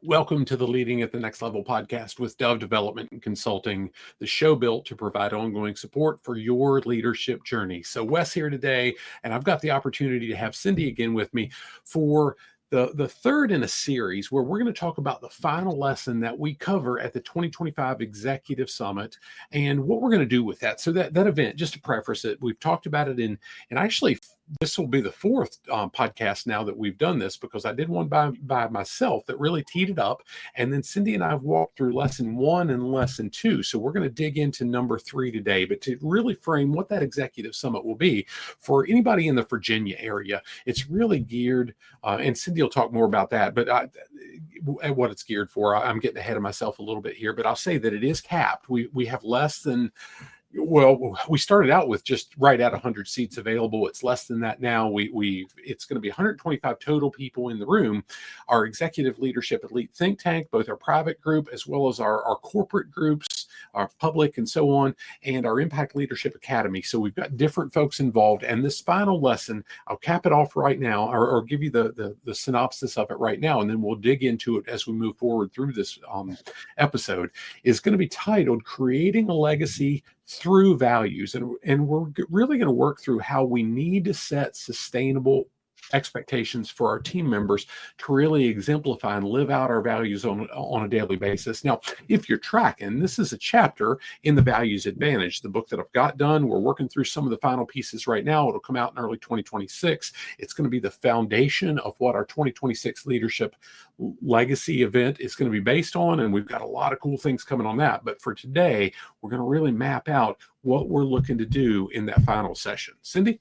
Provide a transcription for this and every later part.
Welcome to the Leading at the Next Level podcast with Dove Development and Consulting, the show built to provide ongoing support for your leadership journey. So Wes here today, and I've got the opportunity to have Cindy again with me for the third in a series where we're going to talk about the final lesson that we cover at the 2025 Executive Summit and what we're going to do with that. So that event, just to preface it, we've talked about it and actually this will be the fourth podcast now that we've done this, because I did one by myself that really teed it up. And then Cindy and I have walked through lesson 1 and lesson 2. So we're going to dig into number 3 today, but to really frame what that executive summit will be for anybody in the Virginia area. It's really geared, and Cindy will talk more about that, but what it's geared for. I'm getting ahead of myself a little bit here, but I'll say that it is capped. We have less than, well, we started out with just right at 100 seats available. It's less than that now. It's going to be 125 total people in the room. Our executive leadership elite think tank, both our private group as well as our corporate groups, our public and so on, and our Impact Leadership Academy. So we've got different folks involved. And this final lesson, I'll cap it off right now, or give you the synopsis of it right now, and then we'll dig into it as we move forward through this episode, is going to be titled Creating a Legacy Through Values. And we're really going to work through how we need to set sustainable expectations for our team members to really exemplify and live out our values on a daily basis. Now, if you're tracking, this is a chapter in the Values Advantage, the book that I've got done. We're working through some of the final pieces right now. It'll come out in early 2026. It's going to be the foundation of what our 2026 Leadership Legacy event is going to be based on, and we've got a lot of cool things coming on that. But for today, we're going to really map out what we're looking to do in that final session. Cindy?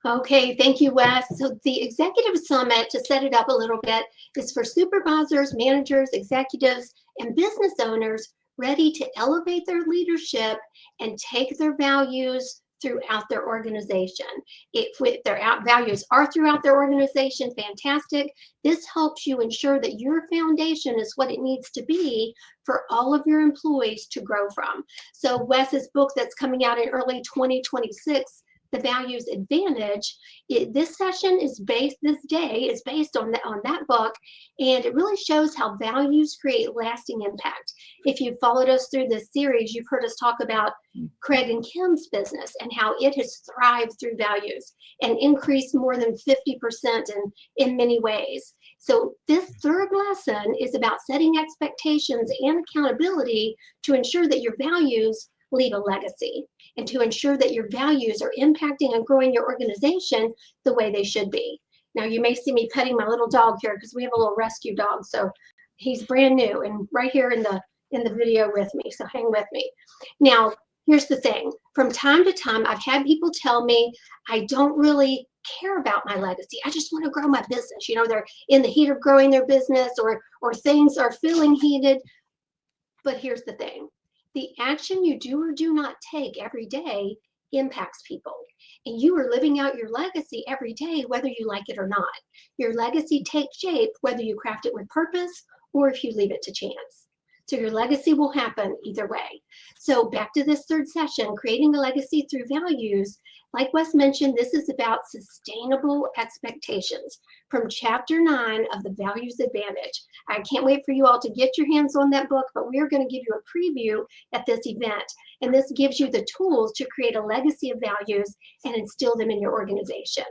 Okay, thank you, Wes. So the Executive Summit, to set it up a little bit, is for supervisors, managers, executives, and business owners ready to elevate their leadership and take their values throughout their organization. If their values are throughout their organization, fantastic. This helps you ensure that your foundation is what it needs to be for all of your employees to grow from. So Wes's book that's coming out in early 2026, The Values Advantage, this day is based on that book, and it really shows how values create lasting impact. If you've followed us through this series, you've heard us talk about Craig and Kim's business and how it has thrived through values and increased more than 50% in many ways. So this third lesson is about setting expectations and accountability to ensure that your values leave a legacy, and to ensure that your values are impacting and growing your organization the way they should be. Now, you may see me petting my little dog here because we have a little rescue dog. So he's brand new and right here in the video with me. So hang with me. Now, here's the thing. From time to time, I've had people tell me, I don't really care about my legacy. I just want to grow my business. You know, they're in the heat of growing their business, or things are feeling heated. But here's the thing. The action you do or do not take every day impacts people. And you are living out your legacy every day, whether you like it or not. Your legacy takes shape whether you craft it with purpose or if you leave it to chance. So your legacy will happen either way. So back to this third session, creating a legacy through values. Like Wes mentioned, this is about sustainable expectations from chapter 9 of the Values Advantage. I can't wait for you all to get your hands on that book, but we are going to give you a preview at this event. And this gives you the tools to create a legacy of values and instill them in your organization.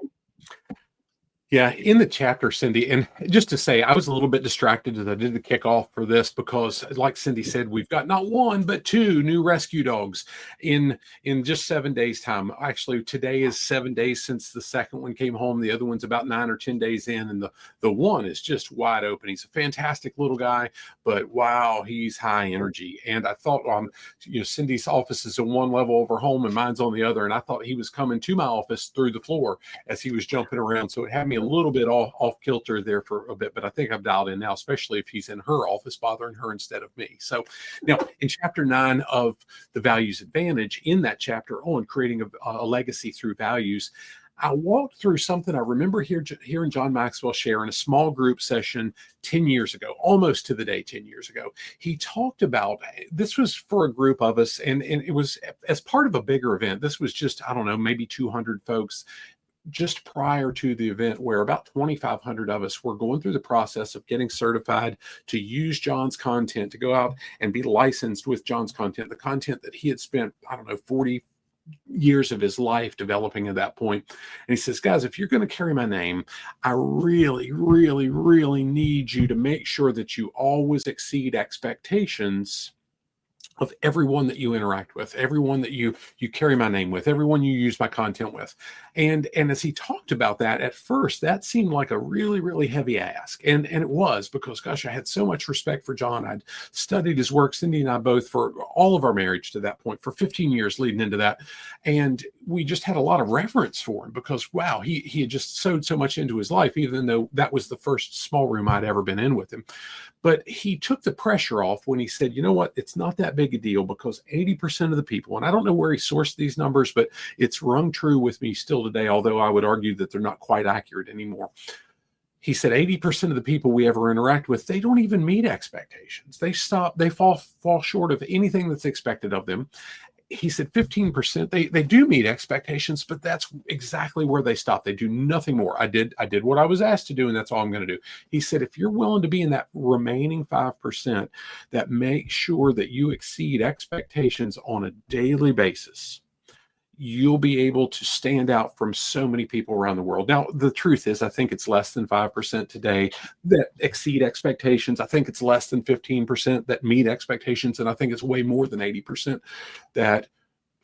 Yeah, in the chapter, Cindy, and just to say, I was a little bit distracted as I did the kickoff for this because, like Cindy said, we've got not one, but 2 new rescue dogs in just 7 days' time. Actually, today is 7 days since the second one came home. The other one's about 9 or 10 days in, and the one is just wide open. He's a fantastic little guy, but wow, he's high energy. And I thought, Cindy's office is on one level over home and mine's on the other, and I thought he was coming to my office through the floor as he was jumping around. So it had me a little bit off kilter there for a bit, but I think I've dialed in now, especially if he's in her office bothering her instead of me. So now in chapter 9 of the Values Advantage, in that chapter on creating a legacy through values, I walked through something I remember hearing John Maxwell share in a small group session 10 years ago, almost to the day 10 years ago. He talked about, this was for a group of us, and it was as part of a bigger event. This was just, I don't know, maybe 200 folks. just prior to the event where about 2,500 of us were going through the process of getting certified to use John's content, to go out and be licensed with John's content, the content that he had spent, I don't know, 40 years of his life developing at that point. And he says, guys, if you're going to carry my name, I really, really, really need you to make sure that you always exceed expectations of everyone that you interact with, everyone that you carry my name with, everyone you use my content with. And as he talked about that, at first, that seemed like a really, really heavy ask. And it was, because, gosh, I had so much respect for John. I'd studied his work, Cindy and I both, for all of our marriage to that point, for 15 years leading into that. And we just had a lot of reverence for him because, wow, he had just sowed so much into his life, even though that was the first small room I'd ever been in with him. But he took the pressure off when he said, you know what, it's not that big a deal, because 80% of the people, and I don't know where he sourced these numbers, but it's rung true with me still today, although I would argue that they're not quite accurate anymore. He said 80% of the people we ever interact with, they don't even meet expectations. They fall short of anything that's expected of them. He said 15%, they do meet expectations, but that's exactly where they stop. They do nothing more. I did what I was asked to do, and that's all I'm going to do. He said, if you're willing to be in that remaining 5% that make sure that you exceed expectations on a daily basis, you'll be able to stand out from so many people around the world. Now, the truth is, I think it's less than 5% today that exceed expectations. I think it's less than 15% that meet expectations. And I think it's way more than 80% that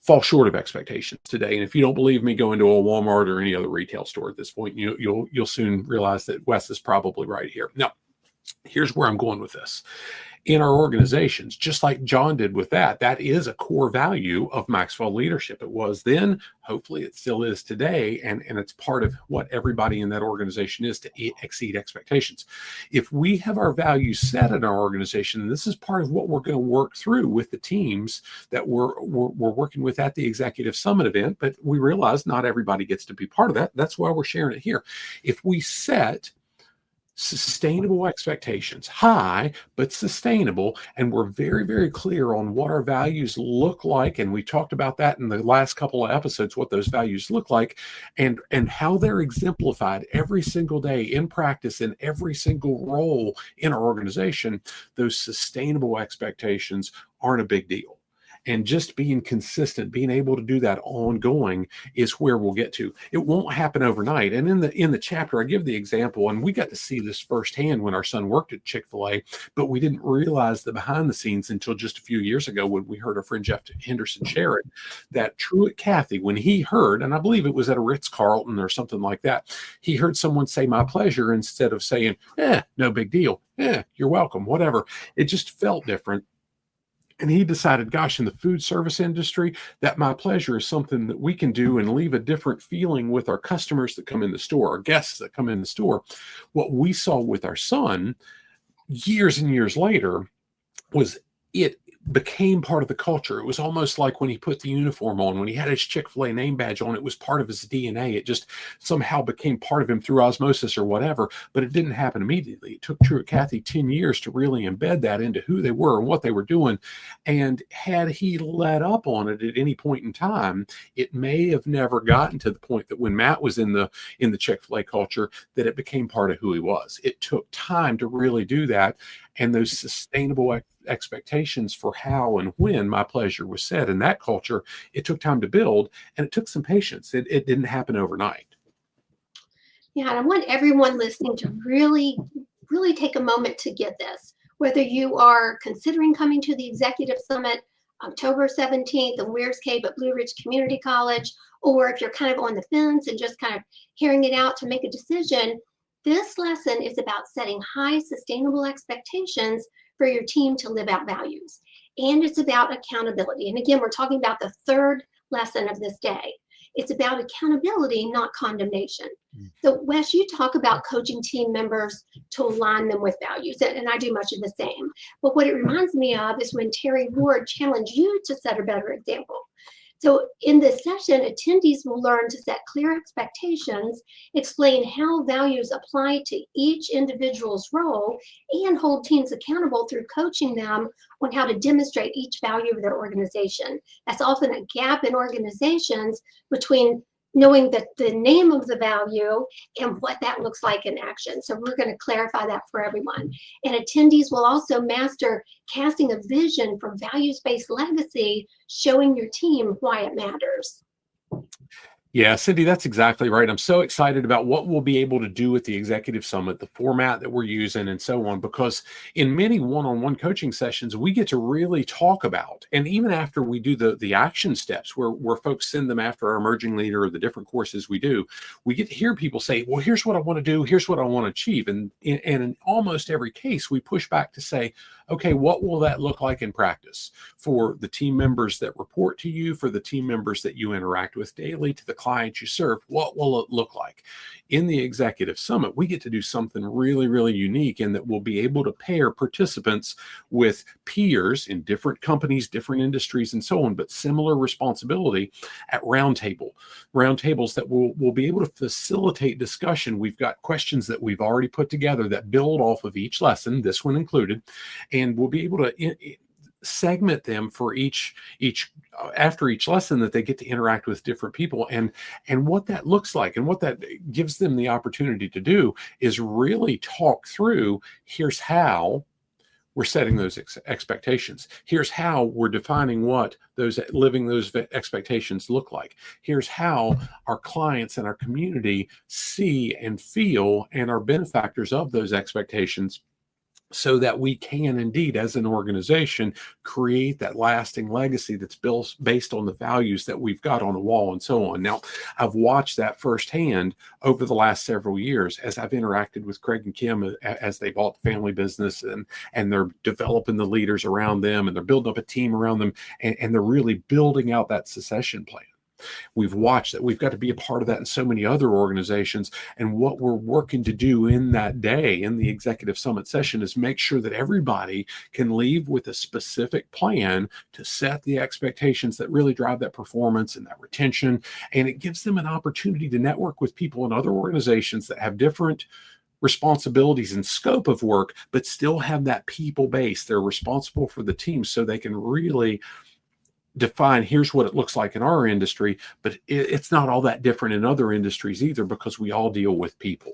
fall short of expectations today. And if you don't believe me, go into a Walmart or any other retail store at this point. You'll soon realize that Wes is probably right here. Now, here's where I'm going with this. In our organizations, just like John did with that is a core value of Maxwell leadership. It was then, hopefully it still is today, and it's part of what everybody in that organization is, to exceed expectations. If we have our values set in our organization, and this is part of what we're going to work through with the teams that we're working with at the Executive Summit event, but we realize not everybody gets to be part of that. That's why we're sharing it here. If we set sustainable expectations, high but sustainable, and we're very, very clear on what our values look like, and we talked about that in the last couple of episodes, what those values look like, and how they're exemplified every single day in practice in every single role in our organization, those sustainable expectations aren't a big deal. And just being consistent, being able to do that ongoing is where we'll get to. It won't happen overnight. And in the chapter, I give the example, and we got to see this firsthand when our son worked at Chick-fil-A, but we didn't realize the behind the scenes until just a few years ago when we heard our friend Jeff Henderson share it, that Truett Cathy, when he heard, and I believe it was at a Ritz-Carlton or something like that, he heard someone say "my pleasure" instead of saying, no big deal, you're welcome, whatever. It just felt different. And he decided, gosh, in the food service industry, that "my pleasure" is something that we can do and leave a different feeling with our customers that come in the store, our guests that come in the store. What we saw with our son years and years later was it became part of the culture. It was almost like when he put the uniform on, when he had his Chick-fil-A name badge on, it was part of his DNA. It just somehow became part of him through osmosis or whatever, but it didn't happen immediately. It took Truett Cathy 10 years to really embed that into who they were and what they were doing. And had he let up on it at any point in time, it may have never gotten to the point that when Matt was in the Chick-fil-A culture, that it became part of who he was. It took time to really do that. And those sustainable expectations for how and when "my pleasure" was set in that culture, it took time to build, and it took some patience. It didn't happen overnight. Yeah, and I want everyone listening to really, really take a moment to get this. Whether you are considering coming to the Executive Summit October 17th in Wears Cave at Blue Ridge Community College, or if you're kind of on the fence and just kind of hearing it out to make a decision, this lesson is about setting high sustainable expectations for your team to live out values. And it's about accountability. And again, we're talking about the third lesson of this day. It's about accountability, not condemnation. So Wes, you talk about coaching team members to align them with values, and I do much of the same. But what it reminds me of is when Terry Ward challenged you to set a better example. So in this session, attendees will learn to set clear expectations, explain how values apply to each individual's role, and hold teams accountable through coaching them on how to demonstrate each value of their organization. That's often a gap in organizations between knowing that the name of the value and what that looks like in action. So we're going to clarify that for everyone. And attendees will also master casting a vision for values-based legacy, showing your team why it matters. Yeah, Cindy, that's exactly right. I'm so excited about what we'll be able to do with the Executive Summit, the format that we're using, and so on, because in many one-on-one coaching sessions, we get to really talk about, and even after we do the action steps where folks send them after our emerging leader or the different courses we do, we get to hear people say, well, here's what I want to do, here's what I want to achieve. And in almost every case, we push back to say, okay, what will that look like in practice for the team members that report to you, for the team members that you interact with daily, to the clients you serve? What will it look like? In the Executive Summit, we get to do something really, really unique in that we'll be able to pair participants with peers in different companies, different industries, and so on, but similar responsibility at roundtables that will be able to facilitate discussion. We've got questions that we've already put together that build off of each lesson, this one included, and we'll be able to segment them for each after each lesson that they get to interact with different people. And what that looks like and what that gives them the opportunity to do is really talk through, here's how we're setting those expectations. Here's how we're defining what living those expectations look like. Here's how our clients and our community see and feel and are benefactors of those expectations, so that we can indeed, as an organization, create that lasting legacy that's built based on the values that we've got on the wall and so on. Now, I've watched that firsthand over the last several years as I've interacted with Craig and Kim as they bought the family business, and they're developing the leaders around them, and they're building up a team around them, and they're really building out that succession plan. We've watched that. We've got to be a part of that in so many other organizations. And what we're working to do in that day, in the Executive Summit session, is make sure that everybody can leave with a specific plan to set the expectations that really drive that performance and that retention. And it gives them an opportunity to network with people in other organizations that have different responsibilities and scope of work, but still have that people base. They're responsible for the team, so they can really define, here's what it looks like in our industry, but it's not all that different in other industries either, because we all deal with people.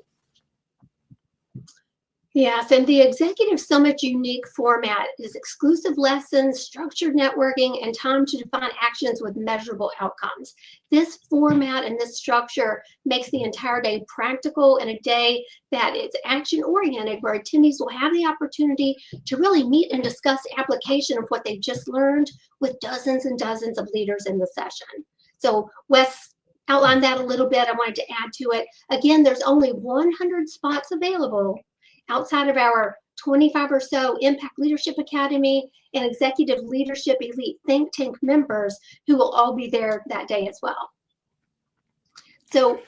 Yes, and the Executive Summit unique format is exclusive lessons, structured networking, and time to define actions with measurable outcomes. This format and this structure makes the entire day practical, and a day that is action-oriented, where attendees will have the opportunity to really meet and discuss application of what they've just learned with dozens and dozens of leaders in the session. So Wes outlined that a little bit. I wanted to add to it. Again, there's only 100 spots available outside of our 25 or so Impact Leadership Academy and Executive Leadership Elite Think Tank members, who will all be there that day as well. So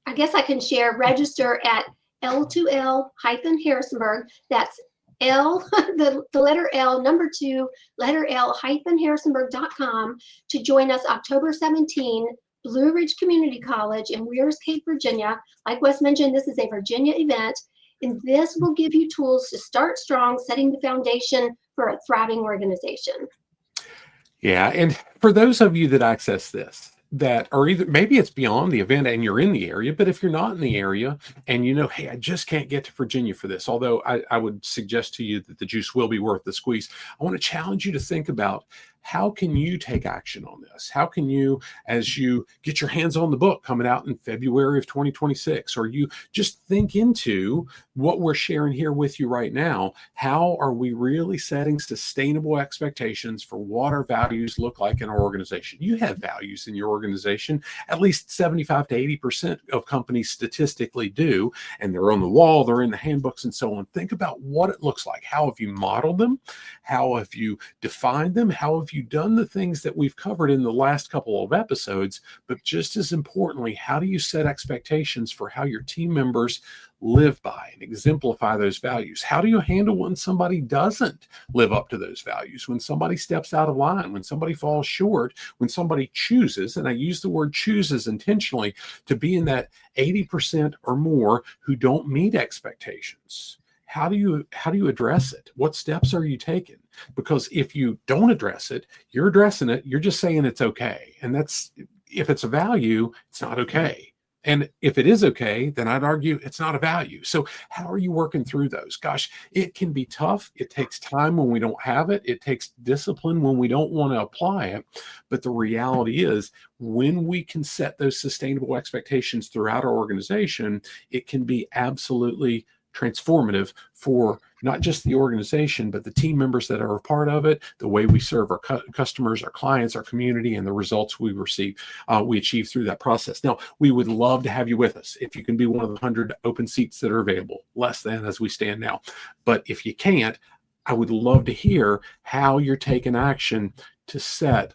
I guess I can share, register at L2L-Harrisonburg. That's L, the letter L, number 2, letter L-Harrisonburg.com to join us October 17, Blue Ridge Community College in Weirs Cave, Virginia. Like Wes mentioned, this is a Virginia event. And this will give you tools to start strong, setting the foundation for a thriving organization. Yeah, and for those of you that access this, that are either, maybe it's beyond the event and you're in the area, but if you're not in the area and you know, hey, I just can't get to Virginia for this, although I would suggest to you that the juice will be worth the squeeze, I want to challenge you to think about, how can you take action on this? How can you, as you get your hands on the book coming out in February of 2026, or you just think into what we're sharing here with you right now, how are we really setting sustainable expectations for what our values look like in our organization? You have values in your organization. At least 75 to 80% of companies statistically do, and they're on the wall, they're in the handbooks and so on. Think about what it looks like. How have you modeled them? How have you defined them? How have you done the things that we've covered in the last couple of episodes? But just as importantly, how do you set expectations for how your team members live by and exemplify those values? How do you handle when somebody doesn't live up to those values, when somebody steps out of line, when somebody falls short, when somebody chooses, and I use the word chooses intentionally, to be in that 80% or more who don't meet expectations? How do you address it? What steps are you taking? Because if you don't address it, you're addressing it, you're just saying it's okay. And if it's a value, it's not okay. And if it is okay, then I'd argue it's not a value. So how are you working through those? Gosh, it can be tough. It takes time when we don't have it. It takes discipline when we don't want to apply it. But the reality is, when we can set those sustainable expectations throughout our organization, it can be absolutely transformative for not just the organization, but the team members that are a part of it, the way we serve our customers, our clients, our community, and the results we achieve through that process. Now, we would love to have you with us. If you can be one of the 100 open seats that are available, less than as we stand now. But if you can't, I would love to hear how you're taking action to set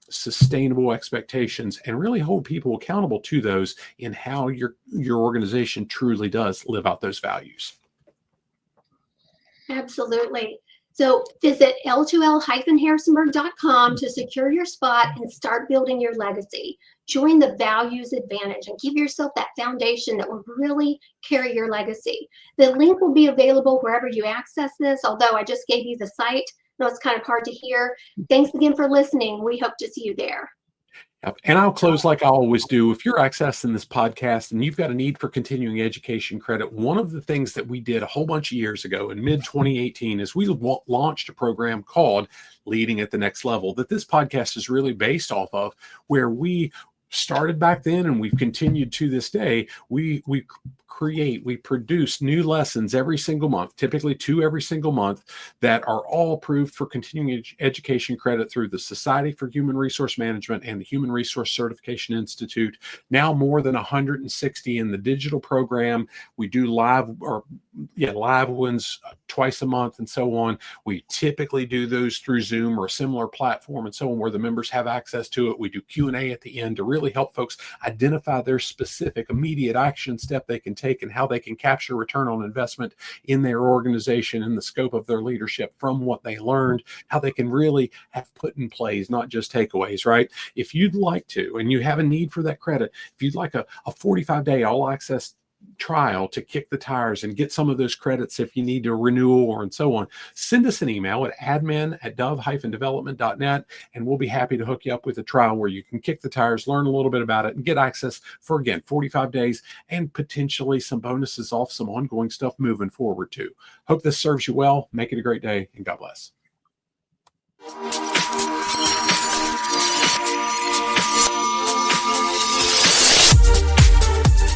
sustainable expectations and really hold people accountable to those in how your organization truly does live out those values. Absolutely. So visit l2l-harrisonburg.com to secure your spot and start building your legacy. Join the Values Advantage and give yourself that foundation that will really carry your legacy. The link will be available wherever you access this, although I just gave you the site. No, it's kind of hard to hear. Thanks again for listening. We hope to see you there. Yep. And I'll close like I always do. If you're accessing this podcast and you've got a need for continuing education credit, one of the things that we did a whole bunch of years ago in mid-2018 is we launched a program called Leading at the Next Level that this podcast is really based off of, where we started back then and we've continued to this day. We produce new lessons every single month, typically 2 every single month, that are all approved for continuing education credit through the Society for Human Resource Management and the Human Resource Certification Institute. Now more than 160 in the digital program. We do live ones twice a month and so on. We typically do those through Zoom or a similar platform and so on, where the members have access to it. We do Q&A at the end to really help folks identify their specific immediate action step they can take and how they can capture return on investment in their organization in the scope of their leadership from what they learned, how they can really have put in place, not just takeaways, right? If you'd like to, and you have a need for that credit, if you'd like a 45-day all access trial to kick the tires and get some of those credits if you need a renewal or and so on, send us an email at admin@dove-development.net, and we'll be happy to hook you up with a trial where you can kick the tires, learn a little bit about it, and get access for, again, 45 days and potentially some bonuses off some ongoing stuff moving forward too. Hope this serves you well. Make it a great day, and God bless.